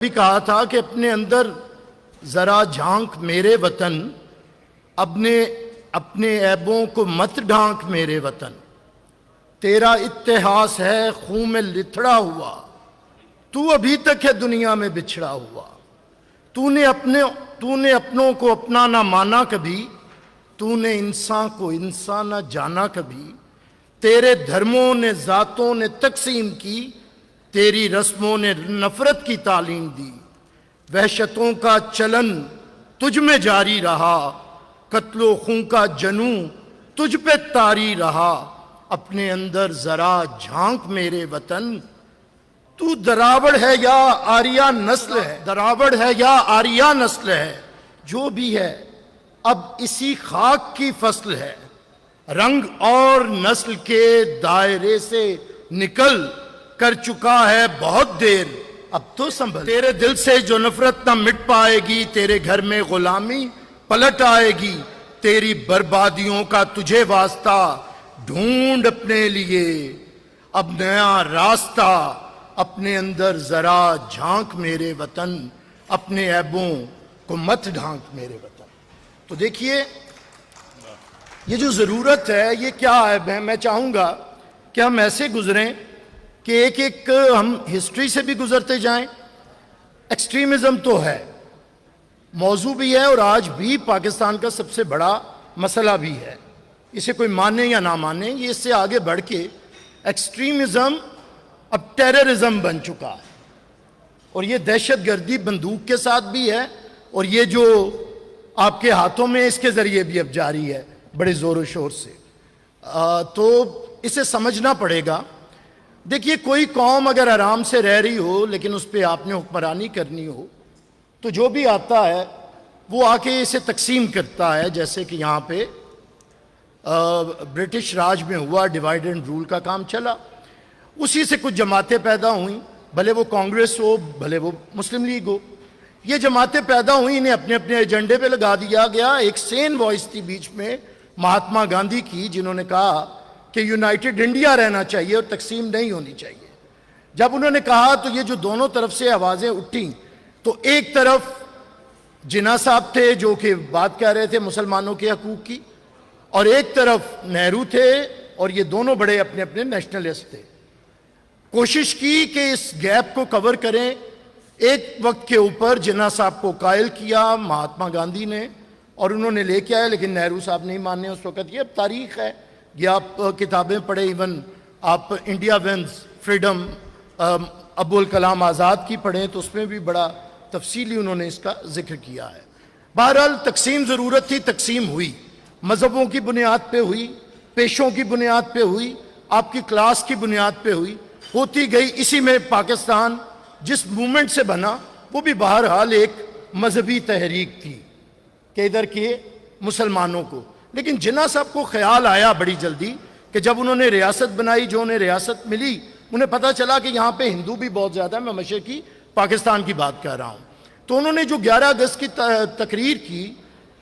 بھی کہا تھا کہ اپنے اندر ذرا جھانک میرے وطن، اپنے عیبوں کو مت ڈھانک میرے وطن، تیرا اتہاس ہے خون میں لتھڑا ہوا، تو ابھی تک ہے دنیا میں بچھڑا ہوا، تو نے اپنوں کو اپنا نہ مانا کبھی، تو نے انسان کو انسان نہ جانا کبھی، تیرے دھرموں نے ذاتوں نے تقسیم کی، تیری رسموں نے نفرت کی تعلیم دی، وحشتوں کا چلن تجھ میں جاری رہا، قتل و خون کا جنوں تجھ پہ طاری رہا، اپنے اندر ذرا جھانک میرے وطن، تو دراوڑ ہے یا آریہ نسل ہے، دراوڑ ہے یا آریہ نسل ہے، جو بھی ہے اب اسی خاک کی فصل ہے، رنگ اور نسل کے دائرے سے نکل کر چکا ہے بہت دیر، اب تو سنبھل، تیرے دل سے جو نفرت نہ مٹ پائے گی، تیرے گھر میں غلامی پلٹ آئے گی، تیری بربادیوں کا تجھے واسطہ، ڈھونڈ اپنے لیے اب نیا راستہ، اپنے اندر ذرا جھانک میرے وطن، اپنے عیبوں کو مت ڈھانک میرے وطن۔ تو دیکھیے یہ جو ضرورت ہے یہ کیا عیب ہے؟ میں چاہوں گا کہ ہم ایسے گزریں کہ ایک ایک ہم ہسٹری سے بھی گزرتے جائیں۔ ایکسٹریمزم تو ہے، موضوع بھی ہے، اور آج بھی پاکستان کا سب سے بڑا مسئلہ بھی ہے، اسے کوئی مانے یا نہ مانے، یہ اس سے آگے بڑھ کے ایکسٹریمزم اب ٹیررزم بن چکا ہے، اور یہ دہشت گردی بندوق کے ساتھ بھی ہے، اور یہ جو آپ کے ہاتھوں میں اس کے ذریعے بھی اب جاری ہے بڑے زور و شور سے، تو اسے سمجھنا پڑے گا۔ دیکھیے کوئی قوم اگر آرام سے رہ رہی ہو لیکن اس پہ آپ نے حکمرانی کرنی ہو تو جو بھی آتا ہے وہ آ کے اسے تقسیم کرتا ہے، جیسے کہ یہاں پہ برٹش راج میں ہوا، ڈیوائڈ اینڈ رول کا کام چلا، اسی سے کچھ جماعتیں پیدا ہوئیں، بھلے وہ کانگریس ہو بھلے وہ مسلم لیگ ہو، یہ جماعتیں پیدا ہوئیں، انہیں اپنے اپنے ایجنڈے پہ لگا دیا گیا۔ ایک سین وائس تھی بیچ میں مہاتما گاندھی کی، جنہوں نے کہا کہ یونائٹڈ انڈیا رہنا چاہیے اور تقسیم نہیں ہونی چاہیے۔ جب انہوں نے کہا تو یہ جو دونوں طرف سے آوازیں اٹھیں، تو ایک طرف جناح صاحب تھے جو کہ بات کہہ رہے تھے مسلمانوں کے حقوق کی، اور ایک طرف نہرو تھے، اور یہ دونوں بڑے اپنے اپنے نیشنلسٹ تھے۔ کوشش کی کہ اس گیپ کو کور کریں، ایک وقت کے اوپر جناح صاحب کو قائل کیا مہاتما گاندھی نے، اور انہوں نے لے کے آئے، لیکن نہرو صاحب نہیں ماننے اس وقت۔ یہ اب تاریخ ہے، یہ آپ کتابیں پڑھیں، ایون آپ India ones freedom Abul Kalam Azad کی پڑھیں تو اس میں بھی بڑا تفصیلی انہوں نے اس کا ذکر کیا ہے۔ بہرحال تقسیم ضرورت تھی، تقسیم ہوئی، مذہبوں کی بنیاد پہ ہوئی، پیشوں کی بنیاد پہ ہوئی، آپ کی کلاس کی بنیاد پہ ہوئی، ہوتی گئی۔ اسی میں پاکستان جس موومنٹ سے بنا وہ بھی بہرحال ایک مذہبی تحریک تھی کہ ادھر کے مسلمانوں کو، لیکن جناح صاحب کو خیال آیا بڑی جلدی کہ جب انہوں نے ریاست بنائی، جو انہیں ریاست ملی، انہیں پتہ چلا کہ یہاں پہ ہندو بھی بہت زیادہ ہے، میں مشرقی پاکستان کی بات کر رہا ہوں، تو انہوں نے جو 11 اگست کی تقریر کی،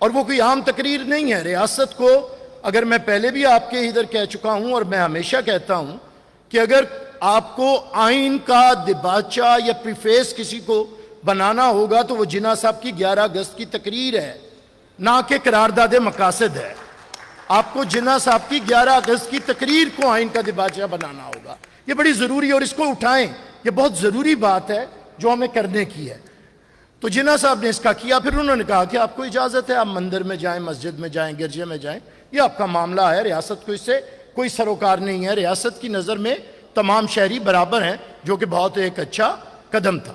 اور وہ کوئی عام تقریر نہیں ہے، ریاست کو، اگر میں پہلے بھی آپ کے ادھر کہہ چکا ہوں اور میں ہمیشہ کہتا ہوں کہ اگر آپ کو آئین کا دباچہ یا پریفیس کسی کو بنانا ہوگا تو وہ جناح صاحب کی 11 اگست کی تقریر ہے، نہ کہ قرارداد مقاصد ہے۔ آپ کو جناح صاحب کی 11 اگست کی تقریر کو آئین کا دباچہ بنانا ہوگا، یہ بڑی ضروری ہے، اور اس کو اٹھائیں، یہ بہت ضروری بات ہے جو ہمیں کرنے کی ہے۔ تو جناح صاحب نے اس کا کیا، پھر انہوں نے کہا کہ آپ کو اجازت ہے، آپ مندر میں جائیں، مسجد میں جائیں، گرجے میں جائیں، یہ آپ کا معاملہ ہے، ریاست کو اس سے کوئی سروکار نہیں ہے، ریاست کی نظر میں تمام شہری برابر ہیں، جو کہ بہت ایک اچھا قدم تھا۔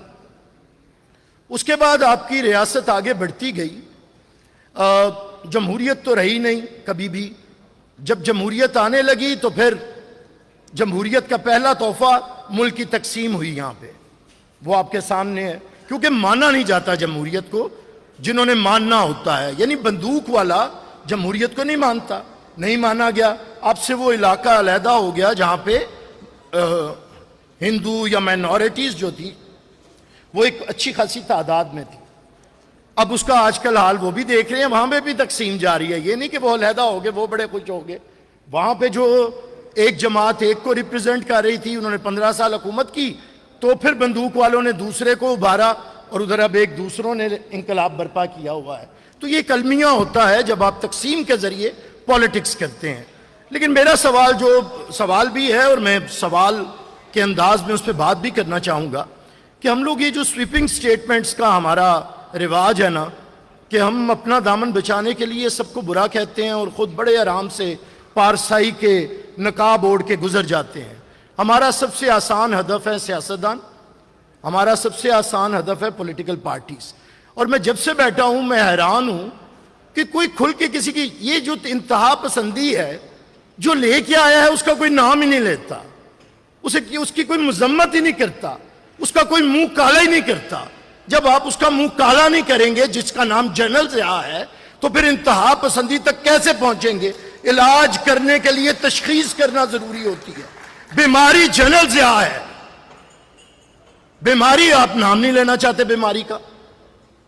اس کے بعد آپ کی ریاست آگے بڑھتی گئی، جمہوریت تو رہی نہیں کبھی بھی، جب جمہوریت آنے لگی تو پھر جمہوریت کا پہلا تحفہ ملک کی تقسیم ہوئی، یہاں پہ وہ آپ کے سامنے ہے، کیونکہ مانا نہیں جاتا جمہوریت کو، جنہوں نے ماننا ہوتا ہے، یعنی بندوق والا جمہوریت کو نہیں مانتا، نہیں مانا گیا، اب سے وہ علاقہ علیحدہ ہو گیا جہاں پہ ہندو یا مائنورٹیز جو تھی وہ ایک اچھی خاصی تعداد میں تھی۔ اب اس کا آج کل حال وہ بھی دیکھ رہے ہیں، وہاں پہ بھی تقسیم جاری ہے، یہ نہیں کہ وہ علیحدہ ہو گئے وہ بڑے خوش ہو گئے، وہاں پہ جو ایک جماعت ایک کو ریپرزینٹ کر رہی تھی، انہوں نے 15 سال حکومت کی، تو پھر بندوق والوں نے دوسرے کو ابھارا، اور ادھر اب ایک دوسروں نے انقلاب برپا کیا ہوا ہے. تو یہ کلمیہ ہوتا ہے جب آپ تقسیم کے ذریعے پالیٹکس کرتے ہیں. لیکن میرا سوال بھی ہے، اور میں سوال کے انداز میں اس پہ بات بھی کرنا چاہوں گا کہ ہم لوگ یہ جو سویپنگ سٹیٹمنٹس کا ہمارا رواج ہے نا، کہ ہم اپنا دامن بچانے کے لیے سب کو برا کہتے ہیں اور خود بڑے آرام سے پارسائی کے نقاب اوڑھ کے گزر جاتے ہیں. ہمارا سب سے آسان ہدف ہے سیاستدان، ہمارا سب سے آسان ہدف ہے پولیٹیکل پارٹیز. اور میں جب سے بیٹھا ہوں میں حیران ہوں کہ کوئی کھل کے کسی کی یہ جو انتہا پسندی ہے جو لے کے آیا ہے اس کا کوئی نام ہی نہیں لیتا، اس کی کوئی مذمت ہی نہیں کرتا، اس کا کوئی منہ کالا ہی نہیں کرتا. جب آپ اس کا منہ کالا نہیں کریں گے جس کا نام جنرل ضیاء ہے تو پھر انتہا پسندی تک کیسے پہنچیں گے؟ علاج کرنے کے لیے تشخیص کرنا ضروری ہوتی ہے. بیماری جنرل ضیاء ہے، بیماری آپ نام نہیں لینا چاہتے بیماری کا.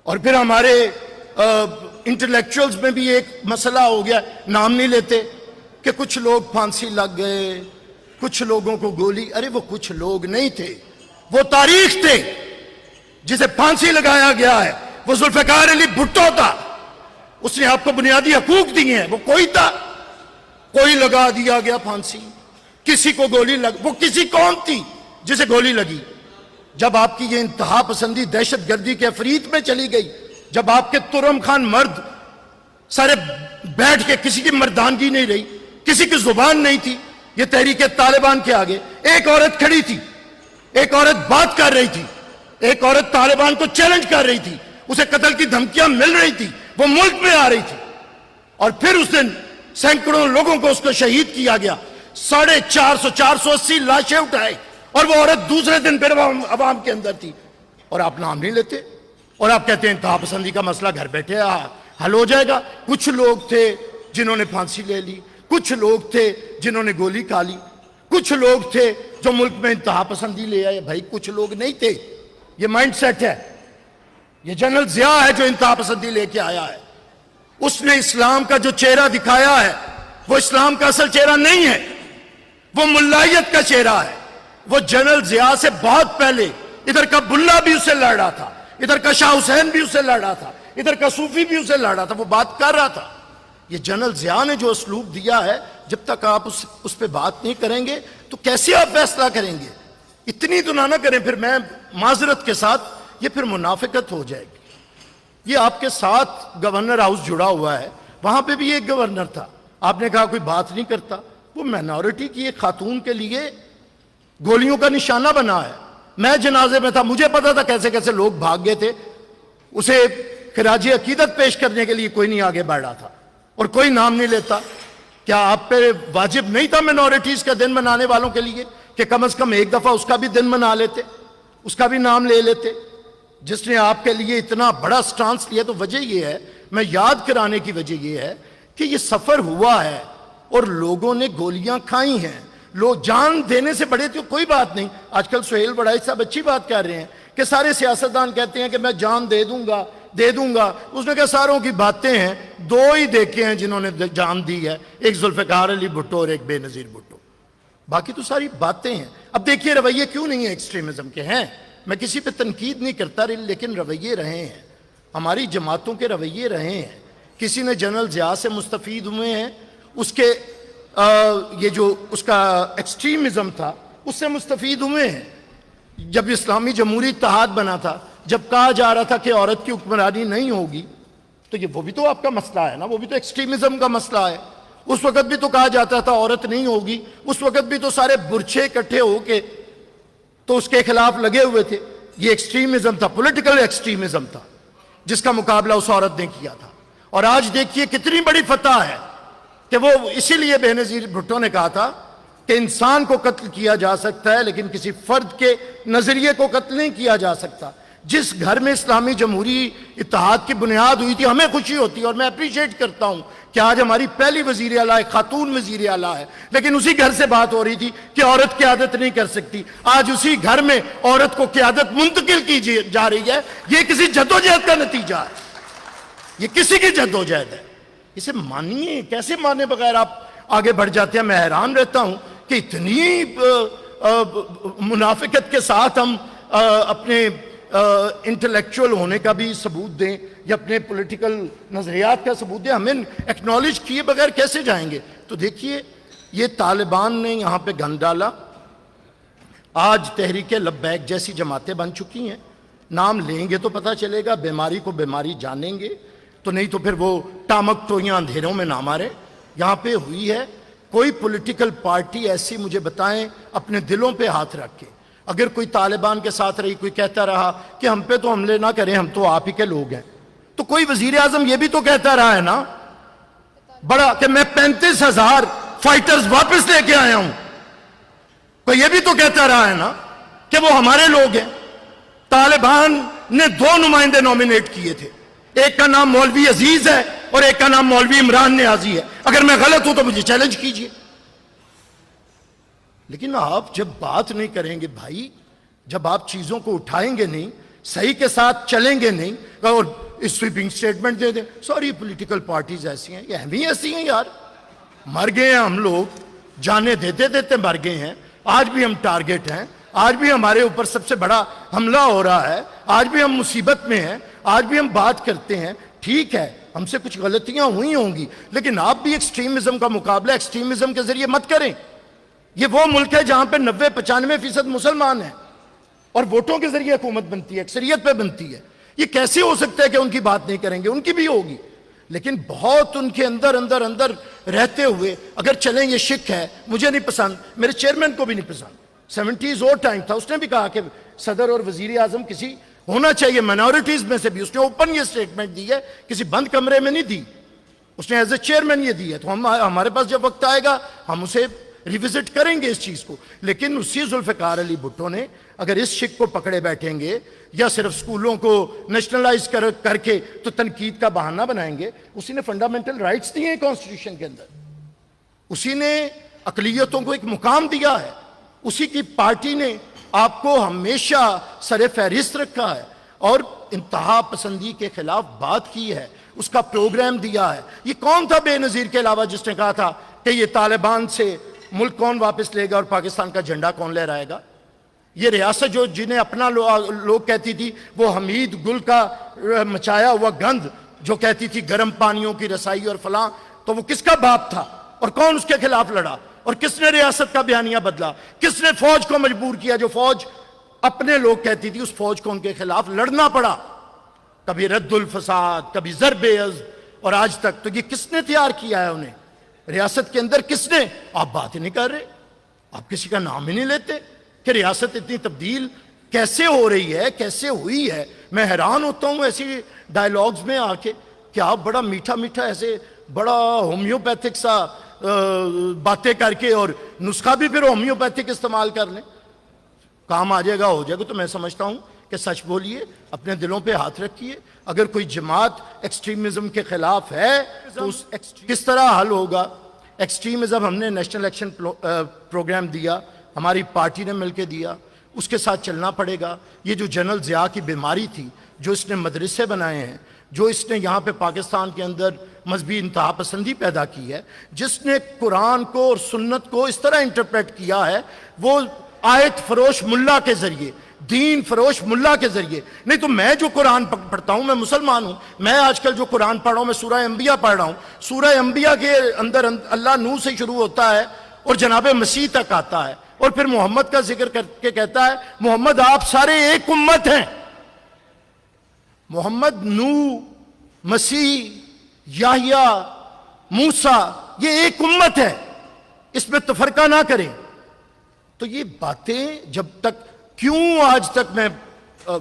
اور پھر ہمارے انٹلیکچوئلز میں بھی ایک مسئلہ ہو گیا، نام نہیں لیتے کہ کچھ لوگ پھانسی لگ گئے، کچھ لوگوں کو گولی. ارے وہ کچھ لوگ نہیں تھے، وہ تاریخ تھے. جسے پھانسی لگایا گیا ہے وہ ذوالفقار علی بھٹو تھا، اس نے آپ کو بنیادی حقوق دیے ہیں. وہ کوئی تھا، کوئی لگا دیا گیا پھانسی، کسی کو گولی وہ کسی کون تھی جسے گولی لگی؟ جب آپ کی یہ انتہا پسندی دہشت گردی کے افریت میں چلی گئی، جب آپ کے ترم خان مرد سارے بیٹھ کے کسی کی مردانگی نہیں رہی، کسی کی زبان نہیں تھی. یہ تحریک طالبان کے آگے ایک عورت کھڑی تھی، ایک عورت بات کر رہی تھی، ایک عورت طالبان کو چیلنج کر رہی تھی، اسے قتل کی دھمکیاں مل رہی تھی، وہ ملک میں آ رہی تھی. اور پھر اس دن سینکڑوں لوگوں کو اس کو شہید کیا گیا، 480 لاشیں اٹھائے، اور وہ عورت دوسرے دن پھر عوام کے اندر تھی. اور آپ نام نہیں لیتے اور آپ کہتے ہیں انتہا پسندی کا مسئلہ گھر بیٹھے حل ہو جائے گا. کچھ لوگ تھے جنہوں نے پھانسی لے لی، کچھ لوگ تھے جنہوں نے گولی کھا لی، کچھ لوگ تھے جو ملک میں انتہا پسندی لے آئے. بھائی کچھ لوگ نہیں تھے، یہ مائنڈ سیٹ ہے. یہ جنرل ضیاء ہے جو انتہا پسندی لے کے آیا ہے. اس نے اسلام کا جو چہرہ دکھایا ہے وہ اسلام کا اصل چہرہ نہیں ہے، وہ ملائیت کا چہرہ ہے. وہ جنرل ضیاء سے بہت پہلے ادھر کا بلہ بھی اسے لڑ رہا تھا، ادھر کا شاہ حسین بھی اسے لڑ رہا تھا، ادھر کا صوفی بھی اسے لڑ رہا تھا، وہ بات کر رہا تھا. یہ جنرل ضیاء نے جو اسلوب دیا ہے، جب تک آپ اس پہ بات نہیں کریں گے تو کیسے آپ فیصلہ کریں گے؟ اتنی تو نہ کریں. پھر میں معذرت کے ساتھ یہ پھر منافقت ہو جائے گی. یہ آپ کے ساتھ گورنر ہاؤس جڑا ہوا ہے، وہاں پہ بھی ایک گورنر تھا، آپ نے کہا کوئی بات نہیں کرتا. وہ مائنورٹی کی ایک خاتون کے لیے گولیوں کا نشانہ بنا ہے. میں جنازے میں تھا، مجھے پتا تھا کیسے کیسے لوگ بھاگ گئے تھے. اسے خراج عقیدت پیش کرنے کے لیے کوئی نہیں آگے بڑھ رہا تھا اور کوئی نام نہیں لیتا. کیا آپ پہ واجب نہیں تھا مائنورٹیز کا دن منانے والوں کے لیے کہ کم از کم ایک دفعہ اس کا بھی دن منا لیتے، اس کا بھی نام لے لیتے؟ جس نے آپ کے لیے اتنا بڑا سٹانس لیا. تو وجہ یہ ہے، میں یاد کرانے کی وجہ یہ ہے کہ یہ سفر ہوا ہے اور لوگوں نے گولیاں کھائی ہیں. لوگ جان دینے سے بڑے تھے کوئی بات نہیں. آج کل سہیل بڑائی صاحب اچھی بات کر رہے ہیں کہ سارے سیاستدان کہتے ہیں کہ میں جان دے دوں گا. اس نے کہا ساروں کی باتیں ہیں، دو ہی دیکھے ہیں جنہوں نے جان دی ہے، ایک ذوالفقار علی بھٹو اور ایک بے نظیر بھٹو. باقی تو ساری باتیں ہیں. اب دیکھیے رویے کیوں نہیں ہیں ایکسٹریمزم کے ہیں. میں کسی پہ تنقید نہیں کرتا، لیکن رویے رہے ہیں، ہماری جماعتوں کے رویے رہے ہیں. کسی نے جنرل ضیاء سے مستفید ہوئے ہیں، اس کے یہ جو اس کا ایکسٹریمزم تھا اس سے مستفید ہوئے ہیں. جب اسلامی جمہوری اتحاد بنا تھا، جب کہا جا رہا تھا کہ عورت کی حکمرانی نہیں ہوگی، تو وہ بھی تو آپ کا مسئلہ ہے نا، وہ بھی تو ایکسٹریمزم کا مسئلہ ہے. اس وقت بھی تو کہا جاتا تھا عورت نہیں ہوگی، اس وقت بھی تو سارے برچے اکٹھے ہو کے تو اس کے خلاف لگے ہوئے تھے. یہ ایکسٹریمزم تھا، پولیٹیکل ایکسٹریمزم تھا جس کا مقابلہ اس عورت نے کیا تھا. اور آج دیکھیے کتنی بڑی فتح ہے کہ وہ اسی لیے بے نظیر بھٹو نے کہا تھا کہ انسان کو قتل کیا جا سکتا ہے لیکن کسی فرد کے نظریے کو قتل نہیں کیا جا سکتا. جس گھر میں اسلامی جمہوری اتحاد کی بنیاد ہوئی تھی ہمیں خوشی ہوتی ہے اور میں اپریشیٹ کرتا ہوں کہ آج ہماری پہلی وزیر اعلیٰ ایک خاتون وزیر اعلیٰ ہے. لیکن اسی گھر سے بات ہو رہی تھی کہ عورت قیادت نہیں کر سکتی. آج اسی گھر میں عورت کو قیادت منتقل کی جا رہی ہے. یہ کسی جدوجہد کا نتیجہ ہے، یہ کسی کی جدوجہد ہے. اسے مانیے، کیسے مانے بغیر آپ آگے بڑھ جاتے ہیں. میں حیران رہتا ہوں کہ اتنی منافقت کے ساتھ ہم اپنے انٹلیکچوئل ہونے کا بھی ثبوت دیں یا اپنے پولیٹیکل نظریات کا ثبوت دیں. ہمیں ایکنالج کیے بغیر کیسے جائیں گے؟ تو دیکھیے یہ طالبان نے یہاں پہ گن ڈالا. آج تحریک لبیک جیسی جماعتیں بن چکی ہیں. نام لیں گے تو پتہ چلے گا، بیماری کو بیماری جانیں گے تو نہیں تو پھر وہ ٹامک ٹوئیاں اندھیروں میں نہ مارے. یہاں پہ ہوئی ہے. کوئی پولیٹیکل پارٹی ایسی مجھے بتائیں اپنے دلوں پہ ہاتھ رکھ کے، اگر کوئی طالبان کے ساتھ رہی، کوئی کہتا رہا کہ ہم پہ تو حملے نہ کریں، ہم تو آپ ہی کے لوگ ہیں، تو کوئی وزیر اعظم یہ بھی تو کہتا رہا ہے نا بڑا کہ میں 35,000 فائٹرز واپس لے کے آیا ہوں. کوئی یہ بھی تو کہتا رہا ہے نا کہ وہ ہمارے لوگ ہیں. طالبان نے 2 نمائندے نومینیٹ کیے تھے، ایک کا نام مولوی عزیز ہے اور ایک کا نام مولوی عمران نیازی ہے. اگر میں غلط ہوں تو مجھے چیلنج کیجئے. لیکن آپ جب بات نہیں کریں گے بھائی، جب آپ چیزوں کو اٹھائیں گے نہیں، صحیح کے ساتھ چلیں گے نہیں اور سویپنگ سٹیٹمنٹ دے دیں ساری پولیٹیکل پارٹیز ایسی ہیں، یہ ہم ہی ایسی ہیں یار. مر گئے ہیں ہم لوگ، جانے دیتے دیتے مر گئے ہیں. آج بھی ہم ٹارگٹ ہیں، آج بھی ہمارے اوپر سب سے بڑا حملہ ہو رہا ہے، آج بھی ہم مصیبت میں ہیں، آج بھی ہم بات کرتے ہیں. ٹھیک ہے ہم سے کچھ غلطیاں ہوئی ہوں گی، لیکن آپ بھی ایکسٹریمزم کا مقابلہ ایکسٹریمزم کے ذریعے مت کریں. یہ وہ ملک ہے جہاں پہ 90-95% مسلمان ہیں اور ووٹوں کے ذریعے حکومت بنتی ہے، اکثریت پہ بنتی ہے. یہ کیسے ہو سکتا ہے کہ ان کی بات نہیں کریں گے؟ ان کی بھی ہوگی، لیکن بہت ان کے اندر اندر اندر رہتے ہوئے اگر چلیں یہ شک ہے. مجھے نہیں پسند، میرے چیئرمین کو بھی نہیں پسند. 70s اور ٹائم تھا، اس نے بھی کہا کہ صدر اور وزیر اعظم کسی ہونا چاہیے مائنورٹیز میں سے بھی. اس نے اوپن یہ سٹیٹمنٹ دی ہے، کسی بند کمرے میں نہیں دی، اس نے ایز اے چیئرمین یہ دی ہے. تو ہمارے پاس جب وقت آئے گا ہم اسے ریوزٹ کریں گے اس چیز کو. لیکن اسی ذوالفقار علی بھٹو نے اگر اس شک کو پکڑے بیٹھیں گے یا صرف سکولوں کو نیشنلائز کر کے تو تنقید کا بہانہ بنائیں گے. اسی نے فنڈامنٹل رائٹس دیے ہیں کانسٹیٹیوشن کے اندر، اسی نے اقلیتوں کو ایک مقام دیا ہے، اسی کی پارٹی نے آپ کو ہمیشہ سر فہرست رکھا ہے اور انتہا پسندی کے خلاف بات کی ہے، اس کا پروگرام دیا ہے. یہ کون تھا بے نظیر کے علاوہ جس نے کہا تھا کہ یہ طالبان سے ملک کون واپس لے گا اور پاکستان کا جھنڈا کون لہرائے گا؟ یہ ریاست جو جنہیں اپنا لوگ کہتی تھی، وہ حمید گل کا مچایا ہوا گند جو کہتی تھی گرم پانیوں کی رسائی اور فلاں، تو وہ کس کا باپ تھا اور کون اس کے خلاف لڑا اور کس نے ریاست کا بیانیہ بدلا؟ کس نے فوج کو مجبور کیا؟ جو فوج اپنے لوگ کہتی تھی، اس فوج کو ان کے خلاف لڑنا پڑا. کبھی رد الفساد، کبھی ضرب عزم، اور آج تک. تو یہ کس نے تیار کیا ہے انہیں ریاست کے اندر؟ کس نے؟ آپ بات ہی نہیں کر رہے، آپ کسی کا نام ہی نہیں لیتے کہ ریاست اتنی تبدیل کیسے ہو رہی ہے، کیسے ہوئی ہے. میں حیران ہوتا ہوں ایسی ڈائیلاگز میں آ کے کہ آپ بڑا میٹھا میٹھا ایسے بڑا ہومیوپیتھک سا باتیں کر کے اور نسخہ بھی پھر ہومیوپیتھک استعمال کر لیں. کام آ جائے گا، ہو جائے گا. تو میں سمجھتا ہوں کہ سچ بولیے، اپنے دلوں پہ ہاتھ رکھیے. اگر کوئی جماعت ایکسٹریمزم کے خلاف ہے تو کس طرح حل ہوگا؟ ایکسٹریمزم ہم نے نیشنل ایکشن پروگرام دیا، ہماری پارٹی نے مل کے دیا، اس کے ساتھ چلنا پڑے گا. یہ جو جنرل ضیاء کی بیماری تھی، جو اس نے مدرسے بنائے ہیں، جو اس نے یہاں پہ پاکستان کے اندر مذہبی انتہا پسندی پیدا کی ہے، جس نے قرآن کو اور سنت کو اس طرح انٹرپریٹ کیا ہے، وہ آیت فروش ملا کے ذریعے، دین فروش ملا کے ذریعے. نہیں تو میں جو قرآن پڑھتا ہوں، میں مسلمان ہوں، میں آج کل جو قرآن پڑھ رہا ہوں، میں سورہ انبیاء پڑھ رہا ہوں. سورہ انبیاء کے اندر اللہ نوح سے شروع ہوتا ہے اور جناب مسیح تک آتا ہے، اور پھر محمد کا ذکر کر کے کہتا ہے محمد آپ سارے ایک امت ہیں. محمد، نوح، مسیح، یحییٰ، موسیٰ، یہ ایک امت ہے، اس میں تفرقہ نہ کریں. تو یہ باتیں جب تک، کیوں آج تک میں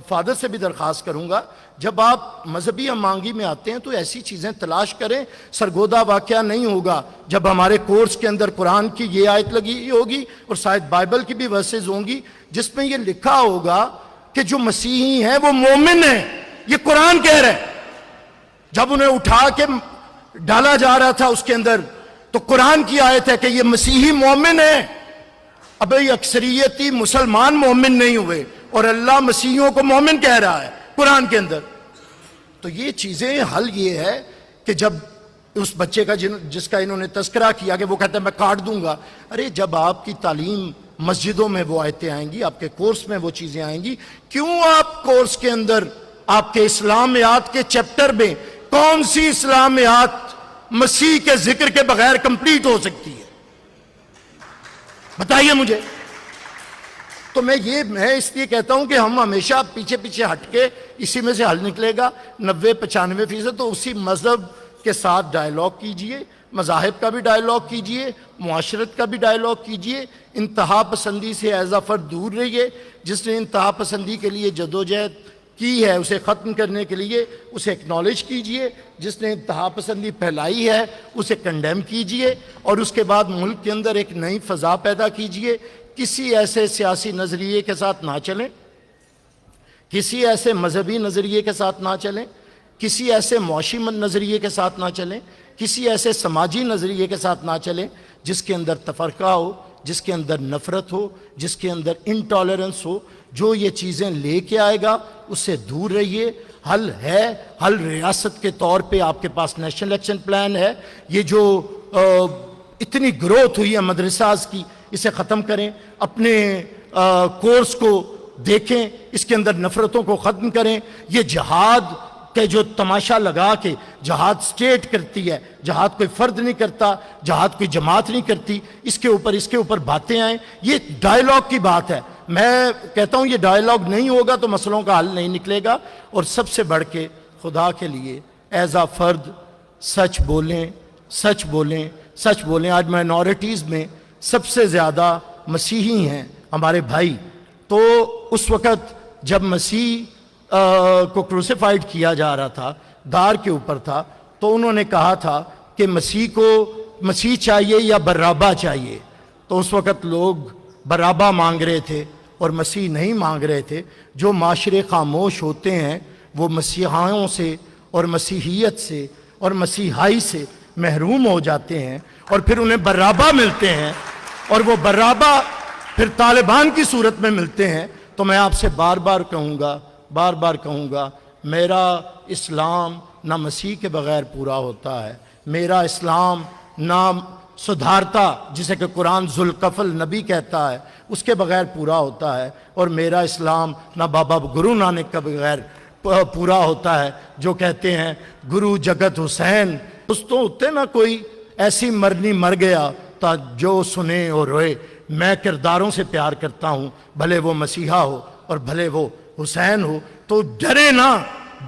فادر سے بھی درخواست کروں گا، جب آپ مذہبی ہمانگی میں آتے ہیں تو ایسی چیزیں تلاش کریں. سرگودا واقعہ نہیں ہوگا جب ہمارے کورس کے اندر قرآن کی یہ آیت لگی ہوگی اور شاید بائبل کی بھی ورسز ہوں گی جس میں یہ لکھا ہوگا کہ جو مسیحی ہیں وہ مومن ہیں. یہ قرآن کہہ رہے ہیں. جب انہیں اٹھا کے ڈالا جا رہا تھا اس کے اندر تو قرآن کی آیت ہے کہ یہ مسیحی مومن ہیں. اب یہ اکثریتی مسلمان مومن نہیں ہوئے اور اللہ مسیحیوں کو مومن کہہ رہا ہے قرآن کے اندر. تو یہ چیزیں حل یہ ہے کہ جب اس بچے کا جس کا انہوں نے تذکرہ کیا کہ وہ کہتا ہے میں کاٹ دوں گا. ارے جب آپ کی تعلیم مسجدوں میں وہ آیتیں آئیں گی, آپ کے کورس میں وہ چیزیں آئیں گی. کیوں آپ کورس کے اندر آپ کے اسلامیات کے چیپٹر میں کون سی اسلامیات مسیح کے ذکر کے بغیر کمپلیٹ ہو سکتی ہے؟ بتائیے مجھے. تو میں اس لیے کہتا ہوں کہ ہم ہمیشہ پیچھے پیچھے ہٹ کے اسی میں سے حل نکلے گا. 90-95% تو اسی مذہب کے ساتھ ڈائیلاگ کیجئے, مذاہب کا بھی ڈائیلاگ کیجئے, معاشرت کا بھی ڈائیلاگ کیجئے. انتہا پسندی سے ایز اے فرد دور رہیے. جس نے انتہا پسندی کے لیے جدوجہد کی ہے اسے ختم کرنے کے لیے اسے اکنالج کیجئے. جس نے انتہا پسندی پھیلائی ہے اسے کنڈیم کیجئے, اور اس کے بعد ملک کے اندر ایک نئی فضا پیدا کیجئے. کسی ایسے سیاسی نظریے کے ساتھ نہ چلیں, کسی ایسے مذہبی نظریے کے ساتھ نہ چلیں, کسی ایسے معاشی نظریے کے ساتھ نہ چلیں, کسی ایسے سماجی نظریے کے ساتھ نہ چلیں جس کے اندر تفرقہ ہو, جس کے اندر نفرت ہو, جس کے اندر انٹالرنس ہو. جو یہ چیزیں لے کے آئے گا اس سے دور رہیے. حل ہے, حل ریاست کے طور پہ آپ کے پاس نیشنل ایکشن پلان ہے. یہ جو اتنی گروتھ ہوئی ہے مدرساز کی, اسے ختم کریں. اپنے کورس کو دیکھیں, اس کے اندر نفرتوں کو ختم کریں. یہ جہاد کہ جو تماشا لگا کے جہاد سٹیٹ کرتی ہے, جہاد کوئی فرد نہیں کرتا, جہاد کوئی جماعت نہیں کرتی, اس کے اوپر باتیں آئیں. یہ ڈائیلاگ کی بات ہے. میں کہتا ہوں یہ ڈائیلاگ نہیں ہوگا تو مسئلوں کا حل نہیں نکلے گا. اور سب سے بڑھ کے خدا کے لیے ایز اے فرد سچ بولیں, سچ بولیں, سچ بولیں. آج مائنورٹیز میں سب سے زیادہ مسیحی ہیں ہمارے بھائی. تو اس وقت جب مسیح کو کروسیفائیڈ کیا جا رہا تھا, دار کے اوپر تھا, تو انہوں نے کہا تھا کہ مسیح چاہیے یا برابا چاہیے. تو اس وقت لوگ برابا مانگ رہے تھے اور مسیح نہیں مانگ رہے تھے. جو معاشرے خاموش ہوتے ہیں وہ مسیحیوں سے اور مسیحیت سے اور مسیحائی سے محروم ہو جاتے ہیں, اور پھر انہیں برابا ملتے ہیں, اور وہ برابا پھر طالبان کی صورت میں ملتے ہیں. تو میں آپ سے بار بار کہوں گا میرا اسلام نہ مسیح کے بغیر پورا ہوتا ہے. میرا اسلام نہ سدھارتا, جسے کہ قرآن ذوالکفل نبی کہتا ہے, اس کے بغیر پورا ہوتا ہے. اور میرا اسلام نہ بابا گرو نانک کے بغیر پورا ہوتا ہے, جو کہتے ہیں گرو جگت حسین. اس تو ہوتے نہ کوئی ایسی مرنی مر گیا تا جو سنے اور روئے. میں کرداروں سے پیار کرتا ہوں, بھلے وہ مسیحا ہو اور بھلے وہ حسین ہو. تو ڈرے نہ,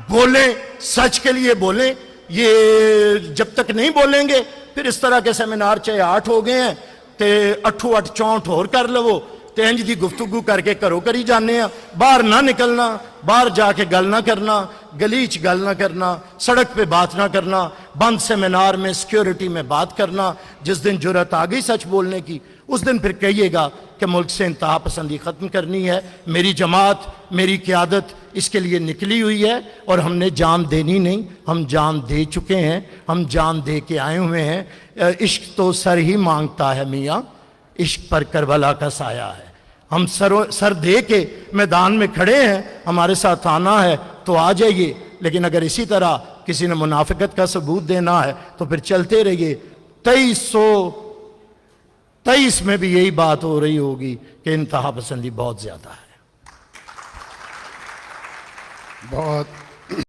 بولیں, سچ کے لیے بولیں. یہ جب تک نہیں بولیں گے پھر اس طرح کے سیمینار چاہے 8 ہو گئے ہیں تے 8 64 اور کر لو تے انج دی گفتگو کر کے کرو کری جانے ہیں. باہر نہ نکلنا, باہر جا کے گل نہ کرنا, گلیچ گل نہ کرنا, سڑک پہ بات نہ کرنا, بند سیمینار میں سیکیورٹی میں بات کرنا. جس دن جرأت آ گئی سچ بولنے کی اس دن پھر کہیے گا کہ ملک سے انتہا پسندی ختم کرنی ہے. میری جماعت, میری قیادت اس کے لیے نکلی ہوئی ہے, اور ہم نے جان دینی نہیں, ہم جان دے چکے ہیں, ہم جان دے کے آئے ہوئے ہیں. عشق تو سر ہی مانگتا ہے میاں, عشق پر کربلا کا سایہ ہے. ہم سر دے کے میدان میں کھڑے ہیں, ہمارے ساتھ آنا ہے تو آ جائیے. لیکن اگر اسی طرح کسی نے منافقت کا ثبوت دینا ہے تو پھر چلتے رہیے. 2323 میں بھی یہی بات ہو رہی ہوگی کہ انتہا پسندی بہت زیادہ ہے. بہت